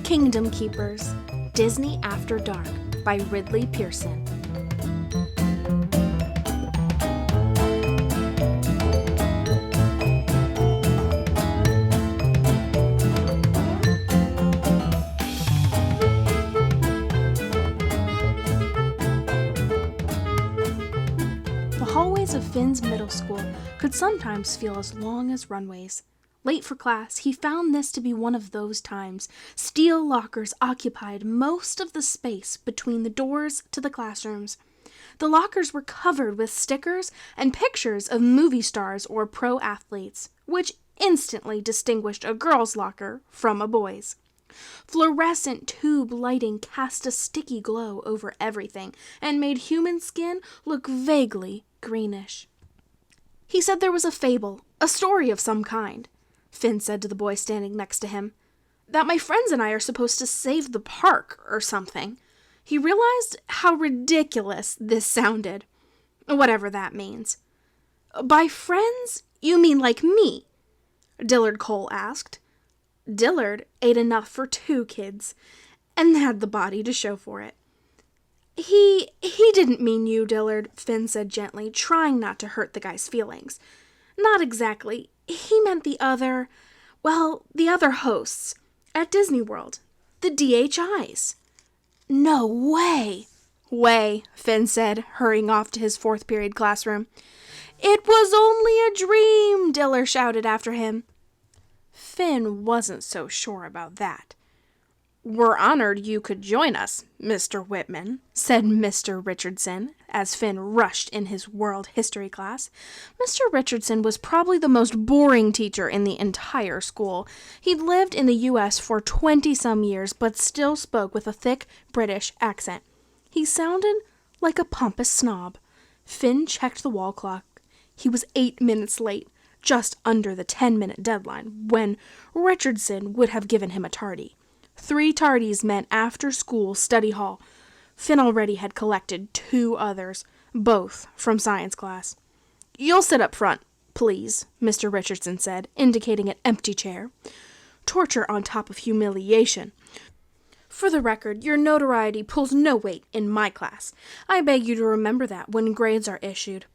Kingdom Keepers, Disney After Dark by Ridley Pearson. The hallways of Finn's middle school could sometimes feel as long as runways. Late for class, he found this to be one of those times. Steel lockers occupied most of the space between the doors to the classrooms. The lockers were covered with stickers and pictures of movie stars or pro athletes, which instantly distinguished a girl's locker from a boy's. Fluorescent tube lighting cast a sticky glow over everything and made human skin look vaguely greenish. He said there was a fable, a story of some kind. Finn said to the boy standing next to him, that my friends and I are supposed to save the park or something. He realized how ridiculous this sounded, whatever that means. By friends, you mean like me? Dillard Cole asked. Dillard ate enough for 2 kids, and had the body to show for it. He didn't mean you, Dillard, Finn said gently, trying not to hurt the guy's feelings. Not exactly. He meant the other hosts at Disney World, the DHIs. No way. Way, Finn said, hurrying off to his 4th period classroom. It was only a dream, Dillard shouted after him. Finn wasn't so sure about that. We're honored you could join us, Mr. Whitman, said Mr. Richardson, as Finn rushed in his world history class. Mr. Richardson was probably the most boring teacher in the entire school. He'd lived in the U.S. for 20-some years, but still spoke with a thick British accent. He sounded like a pompous snob. Finn checked the wall clock. He was 8 minutes late, just under the 10-minute deadline, when Richardson would have given him a tardy. 3 tardies meant after-school study hall. Finn already had collected 2 others, both from science class. You'll sit up front, please, Mr. Richardson said, indicating an empty chair. Torture on top of humiliation. For the record, your notoriety pulls no weight in my class. I beg you to remember that when grades are issued.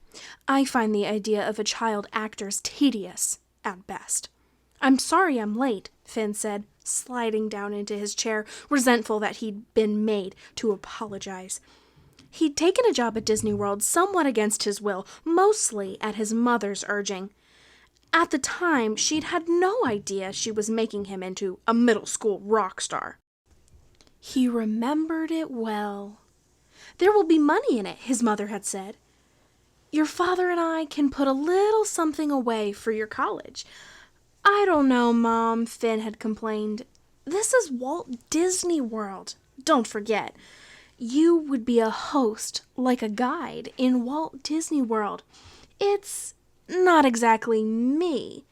I find the idea of a child actors tedious, at best. I'm sorry I'm late, Finn said, sliding down into his chair, resentful that he'd been made to apologize. He'd taken a job at Disney World somewhat against his will, mostly at his mother's urging. At the time, she'd had no idea she was making him into a middle school rock star. He remembered it well. There will be money in it, his mother had said. Your father and I can put a little something away for your college. I don't know, Mom, Finn had complained. This is Walt Disney World. Don't forget. You would be a host, like a guide, in Walt Disney World. It's not exactly me.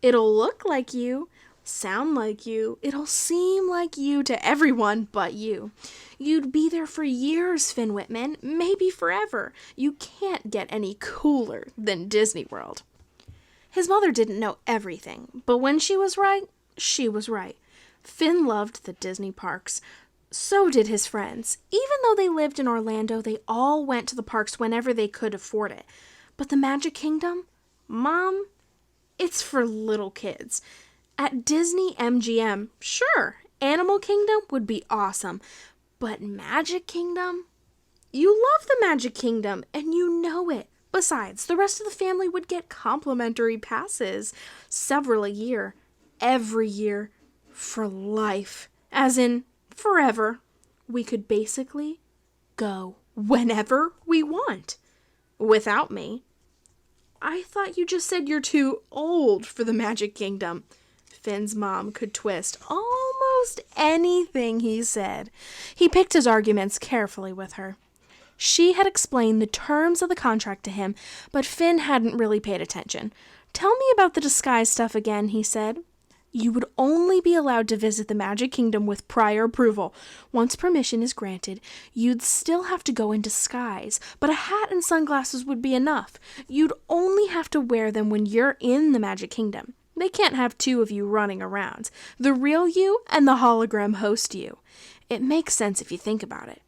It'll look like you, sound like you, it'll seem like you to everyone but you. You'd be there for years, Finn Whitman, maybe forever. You can't get any cooler than Disney World. His mother didn't know everything, but when she was right, she was right. Finn loved the Disney parks. So did his friends. Even though they lived in Orlando, they all went to the parks whenever they could afford it. But the Magic Kingdom? Mom, it's for little kids. At Disney MGM, sure, Animal Kingdom would be awesome. But Magic Kingdom? You love the Magic Kingdom, and you know it. Besides, the rest of the family would get complimentary passes, several a year, every year, for life, as in forever. We could basically go whenever we want, without me. I thought you just said you're too old for the Magic Kingdom. Finn's mom could twist almost anything he said. He picked his arguments carefully with her. She had explained the terms of the contract to him, but Finn hadn't really paid attention. Tell me about the disguise stuff again, he said. You would only be allowed to visit the Magic Kingdom with prior approval. Once permission is granted, you'd still have to go in disguise, but a hat and sunglasses would be enough. You'd only have to wear them when you're in the Magic Kingdom. They can't have two of you running around, the real you and the hologram host you. It makes sense if you think about it.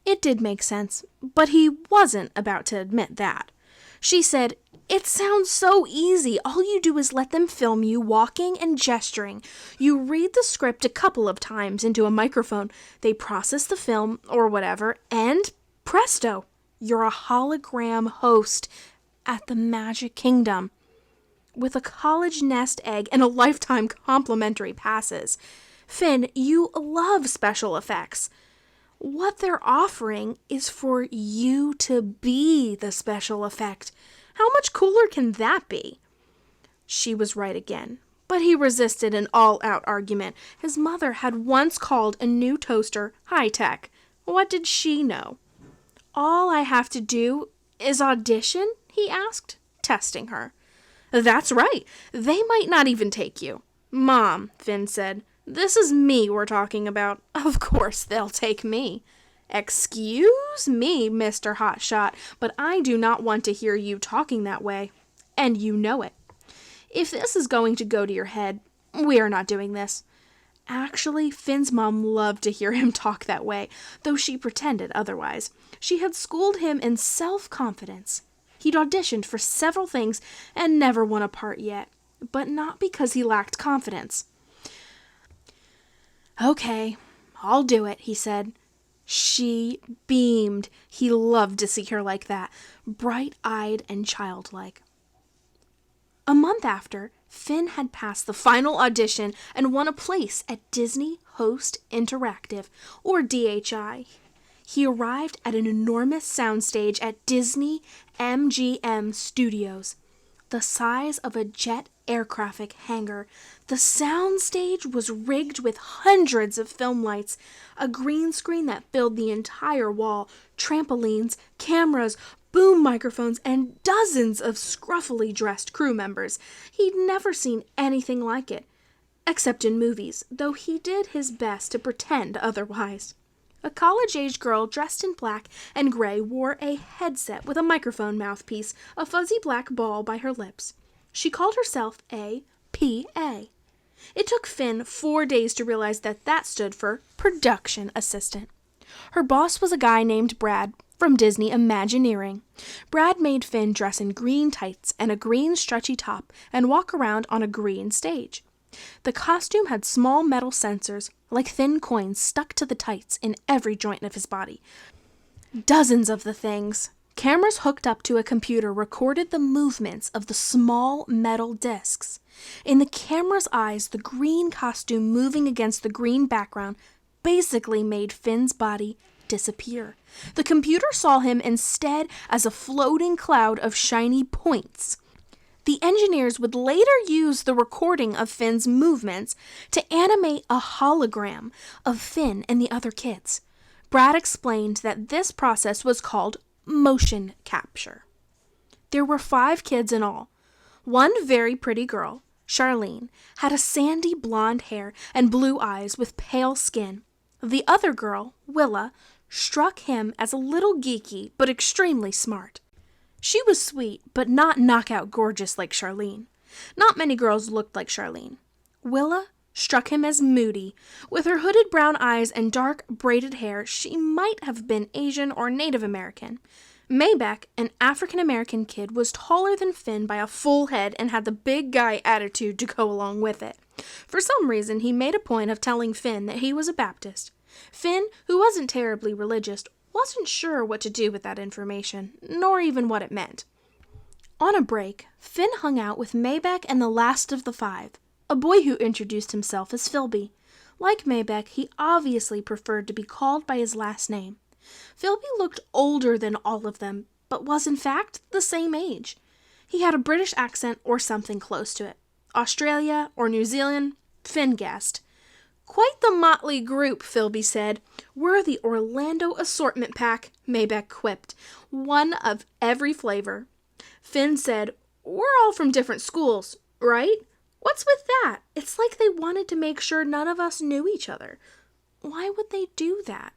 It did make sense, but he wasn't about to admit that. She said, "It sounds so easy. All you do is let them film you walking and gesturing. You read the script a couple of times into a microphone. They process the film or whatever, and presto, you're a hologram host at the Magic Kingdom with a college nest egg and a lifetime complimentary passes. Finn, you love special effects. What they're offering is for you to be the special effect. How much cooler can that be?" She was right again, but he resisted an all-out argument. His mother had once called a new toaster high-tech. What did she know? "All I have to do is audition?" he asked, testing her. "That's right. They might not even take you." "Mom," Finn said, "this is me we're talking about. Of course they'll take me." "Excuse me, Mr. Hotshot, but I do not want to hear you talking that way. And you know it. If this is going to go to your head, we are not doing this." Actually, Finn's mom loved to hear him talk that way, though she pretended otherwise. She had schooled him in self-confidence. He'd auditioned for several things and never won a part yet, but not because he lacked confidence. "Okay, I'll do it," he said. She beamed. He loved to see her like that, bright-eyed and childlike. A month after, Finn had passed the final audition and won a place at Disney Host Interactive, or DHI. He arrived at an enormous soundstage at Disney MGM Studios, the size of a jet aircraft hangar. The soundstage was rigged with hundreds of film lights, a green screen that filled the entire wall, trampolines, cameras, boom microphones, and dozens of scruffily dressed crew members. He'd never seen anything like it, except in movies, though he did his best to pretend otherwise. A college-age girl dressed in black and gray wore a headset with a microphone mouthpiece, a fuzzy black ball by her lips. She called herself a PA. It took Finn 4 days to realize that stood for production assistant. Her boss was a guy named Brad from Disney Imagineering. Brad made Finn dress in green tights and a green stretchy top and walk around on a green stage. The costume had small metal sensors, like thin coins stuck to the tights in every joint of his body. Dozens of the things. Cameras hooked up to a computer recorded the movements of the small metal discs. In the camera's eyes, the green costume moving against the green background basically made Finn's body disappear. The computer saw him instead as a floating cloud of shiny points. The engineers would later use the recording of Finn's movements to animate a hologram of Finn and the other kids. Brad explained that this process was called motion capture. There were 5 kids in all. One very pretty girl, Charlene, had a sandy blonde hair and blue eyes with pale skin. The other girl, Willa, struck him as a little geeky but extremely smart. She was sweet, but not knockout gorgeous like Charlene. Not many girls looked like Charlene. Willa struck him as moody. With her hooded brown eyes and dark braided hair, she might have been Asian or Native American. Maybeck, an African-American kid, was taller than Finn by a full head and had the big guy attitude to go along with it. For some reason, he made a point of telling Finn that he was a Baptist. Finn, who wasn't terribly religious, wasn't sure what to do with that information, nor even what it meant. On a break, Finn hung out with Maybeck and the last of the 5, a boy who introduced himself as Philby. Like Maybeck, he obviously preferred to be called by his last name. Philby looked older than all of them, but was in fact the same age. He had a British accent or something close to it. Australia or New Zealand, Finn guessed. "Quite the motley group," Philby said. "We're the Orlando Assortment Pack," Maybeck quipped. "One of every flavor." Finn said, "We're all from different schools, right? What's with that? It's like they wanted to make sure none of us knew each other. Why would they do that?"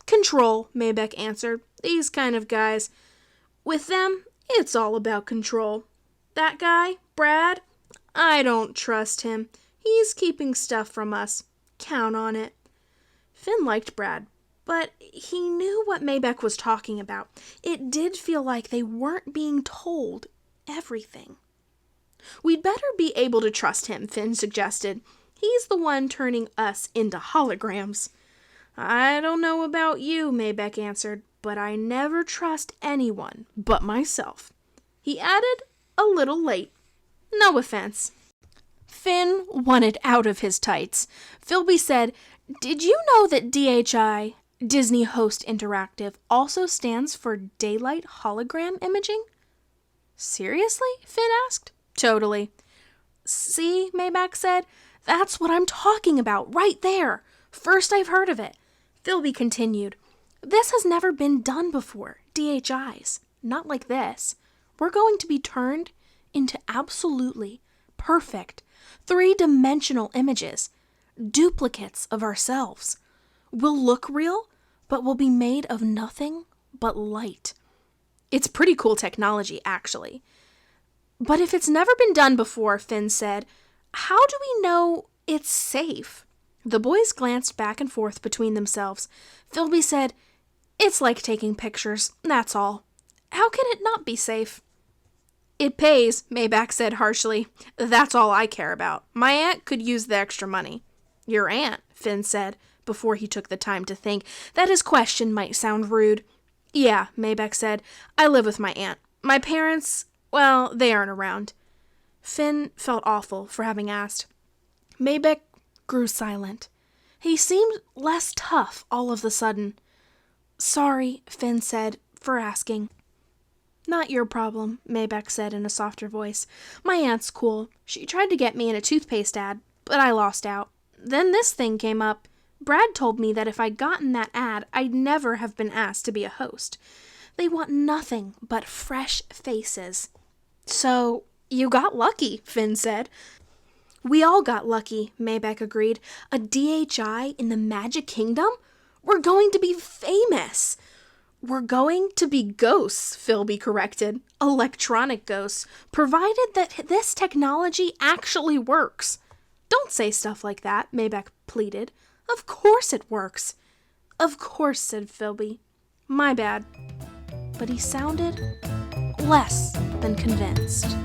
"Control," Maybeck answered. "These kind of guys. With them, it's all about control. That guy, Brad, I don't trust him. He's keeping stuff from us. Count on it. Finn liked Brad, but he knew what Maybeck was talking about. It did feel like they weren't being told everything. We'd better be able to trust him, Finn suggested. He's the one turning us into holograms. I don't know about you, Maybeck answered, but I never trust anyone but myself. He added, a little late. No offense. Finn wanted out of his tights. Philby said, "Did you know that DHI, Disney Host Interactive, also stands for Daylight Hologram Imaging?" Seriously? Finn asked. Totally. See, Maybeck said, that's what I'm talking about right there. First I've heard of it. Philby continued, this has never been done before, DHIs. Not like this. We're going to be turned into absolutely perfect, three-dimensional images, duplicates of ourselves. We'll look real, but we'll be made of nothing but light. It's pretty cool technology, actually. But if it's never been done before, Finn said, how do we know it's safe? The boys glanced back and forth between themselves. Philby said, it's like taking pictures, that's all. How can it not be safe? It pays, Maybeck said harshly. That's all I care about. My aunt could use the extra money. Your aunt, Finn said, before he took the time to think that his question might sound rude. Yeah, Maybeck said. I live with my aunt. My parents, well, they aren't around. Finn felt awful for having asked. Maybeck grew silent. He seemed less tough all of a sudden. Sorry, Finn said, for asking. Not your problem, Maybeck said in a softer voice. My aunt's cool. She tried to get me in a toothpaste ad, but I lost out. Then this thing came up. Brad told me that if I'd gotten that ad, I'd never have been asked to be a host. They want nothing but fresh faces. So, you got lucky, Finn said. We all got lucky, Maybeck agreed. A DHI in the Magic Kingdom? We're going to be famous. We're going to be ghosts, Philby corrected. Electronic ghosts, provided that this technology actually works. Don't say stuff like that, Maybeck pleaded. Of course it works. Of course, said Philby. My bad. But he sounded less than convinced.